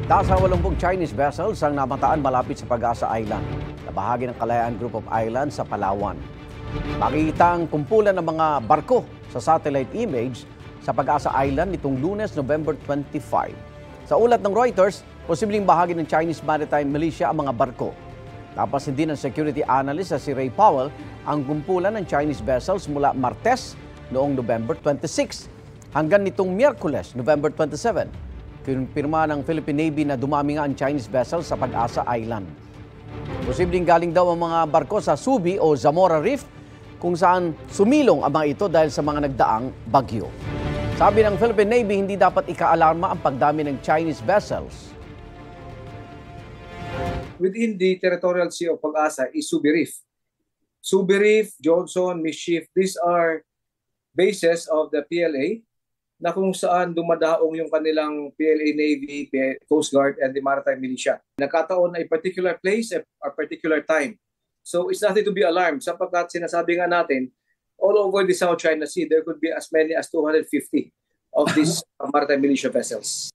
Nasa 80 Chinese vessels ang namataan malapit sa Pag-asa Island, na bahagi ng Kalayaan Group of Islands sa Palawan. Makikita ang kumpulan ng mga barko sa satellite image sa Pag-asa Island nitong Lunes, November 25. Sa ulat ng Reuters, posibleng bahagi ng Chinese Maritime Militia ang mga barko. Napansin din ng security analyst na si Ray Powell ang kumpulan ng Chinese vessels mula Martes noong November 26 hanggang nitong Miyerkules, November 27. Pinirma ng Philippine Navy na dumami nga ang Chinese vessels sa Pag-asa Island. Posibleng galing daw ang mga barko sa Subi o Zamora Reef kung saan sumilong ang mga ito dahil sa mga nagdaang bagyo. Sabi ng Philippine Navy, hindi dapat ikaalarma ang pagdami ng Chinese vessels. Within the territorial sea of Pag-asa is Subi Reef. Subi Reef, Johnson, Mischief, these are bases of the PLA na kung saan dumadaong yung kanilang PLA Navy, Coast Guard, and the Maritime Militia. Nagkataon na a particular place, a particular time. So it's nothing to be alarmed sapagkat sinasabi nga natin, all over the South China Sea, there could be as many as 250 of these Maritime Militia vessels.